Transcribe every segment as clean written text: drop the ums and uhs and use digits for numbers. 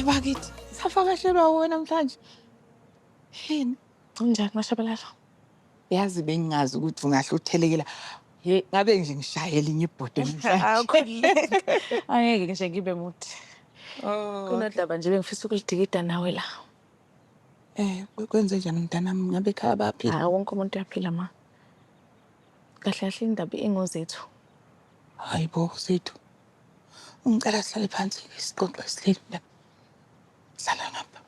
bakithi safakashelwa wena namhlanje. Yini? Unjani Mashabalala? Yazi bengingazi ukuthi ungahle uthelekela. Ngabe nje ngishayela inye ibhodo namhlanje. Angeke nje ngibe muthi. Oh. Kunodaba nje bengifisa ukulidikida nawe la. Kwenze njani mntanami? Ngabe ekhaya baphila? Hayi wonke umuntu uyaphila ma. Kahle kahle indaba ingozethu. Hayibo sethu. Ungicela sihlale phansi isixoxo esilile la. Hlala ngapha.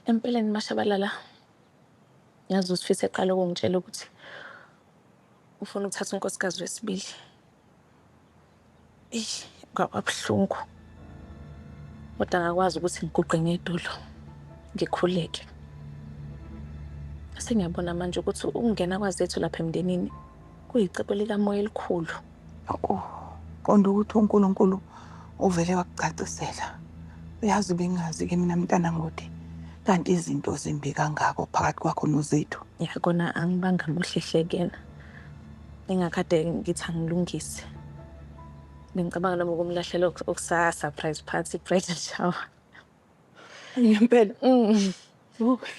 Empeleni Mashabalala. Yazi usifise eqala ukungitshela ukuthi ufuna ukuthatha unkosikazi wesibili. Kwabuhlungu. Kodwa ngakwazi ukuthi ngiguqe ngedolo. Ngikhuleke. Sengiyabona manje ukuthi ukungena kwazethu lapha emndenini kuyicebo likamoya elikhulu. Qonda ukuthi uNkulunkulu uvele wakucacisela. Uyazi bengazi-ke mina mntana ngode. Kanti izinto zimbi kangako phakathi kwakho nozethu. Yakona angibanga muhlehlekena. Engakade ngithi angilungise. Bengicabanga noma ukumlahlela okusa surprise party, bridal shower. Ngempela.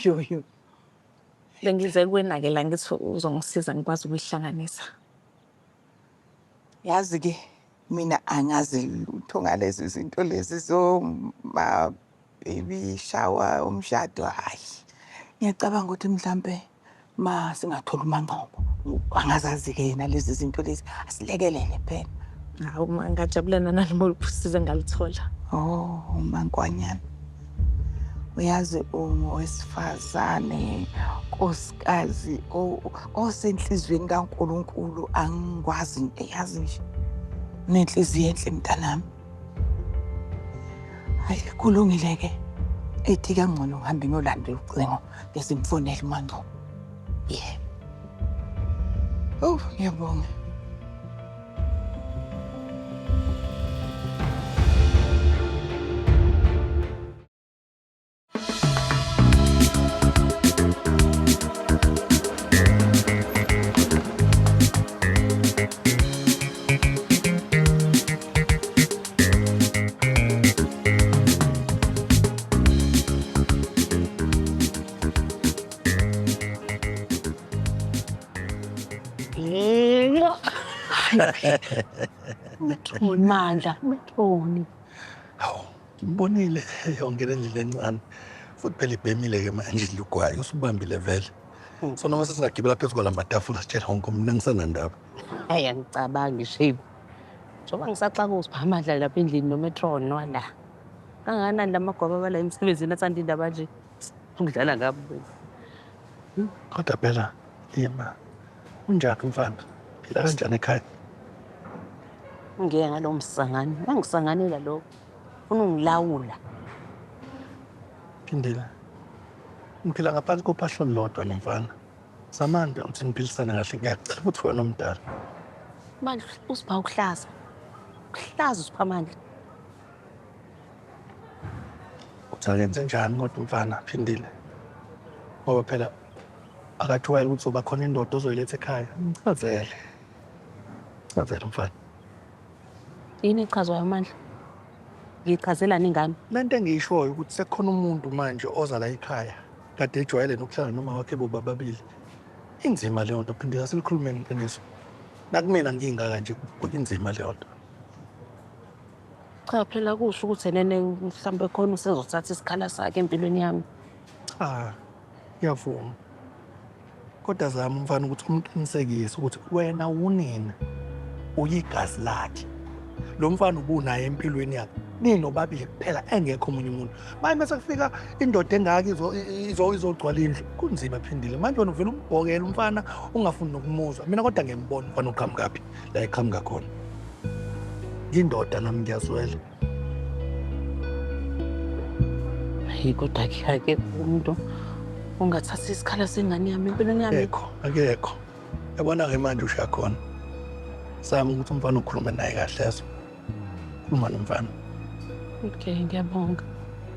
Yo. Bengize kuwena-ke la ngithi uzongisiza ngikwazi ukuyihlanganisa. Yazi-ke mina angazi lutho ngalezi zinto lezi baby shower umshado hayi. Ngiyacabanga ukuthi mhlambe singathola umanqobo. Angazazi-ke yena lezi zinto lezi asilekelele phela. Hawu ngajabulana nalimo usizo engalithola. Mankwanyana. Uyazi owesifazane nkosikazi osenhlizweni kaNkulunkulu angikwazi yazi nje. Nenhliziyo enhle mntanami. Hayi kulungile-ke. Ethi kangcono ngihambe ngiyolandela ucingo ngesimfonela umanqobo. Ngiyabonga. Mandla, Mthoni. Hawu, ngibonile yonke le ndlela encane. Futhi phela ibhemile-ke manje ilugwayo usubambile vele. So noma sesingagibela phezu kwalamatafula sitshela wonke umuntu engisenandaba. Hayi angicabangi shame. Njengoba ngisaxaka uziphamandla lapha endlini noMetron wala. Kangakanani lamagoba bala emsebenzini athanda indaba nje. Ungidlala ngabo. Kodwa phela yema unjani mfana? Phila kanjani ekhaya? Ngeke ngalo msangani. Mangisanganela lo. Ufuna ungilawula. Phindela. Ngiphila ngaphansi kophahlo lodwa mfana. Samanda ukuthi niphilisane kahle ngiyacela ukuthi wena omdala. Manje usipha ukuhlaza. Ukuhlaza usiphamandla. Uthakenze njani kodwa mfana phindile. Ngoba phela akathiwayela ukuthi uba khona indoda ozoyiletha ekhaya. Ngichazele. Chazela mfana. Yini ichazwa amandla? Ngichazelani ngani? Lento engiyishoyo ukuthi sekukhona umuntu manje oza la ekhaya. Kade ejwayele nokuhlala noma wakhe bobabili. Inzima leyo nto phindela silikhulumeni iqiniso. Nakumina ngingaka nje inzima leyo nto. Cha phela kusho ukuthi nene mhlambe khona usezothatha isikhala sakhe empilweni yami. Ngiyavuma. Kodwa zama mfana ukuthi umqinisekise ukuthi wena unina uyigazi lakhe. Lo mfana ubunaye empilweni yakhe. Ninobabili kuphela engekho omunye umuntu. Manje bese kufika indoda engaka izogcwala indlu. Kunzima phindile. Manje wena uvela umbhokela umfana ungafuni nokumuzwa. Mina kodwa ngiyambona mfana uqhamukapi la eqhamuka khona. Indoda nami ngiyazwela. Hayi kodwa ke umuntu ungathatha isikhala sengane yami empilweni yami. Akekho. Yabona-ke manje usha khona. Sami ukuthi umfana ukhulume naye kahle lezo. Khuluma nomfana. Okay, ngiyabonga.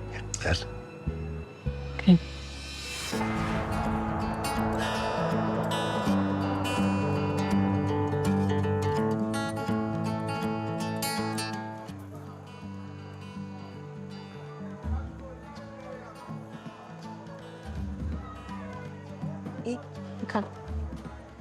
Ngiyacela. Okay. Ikhanda.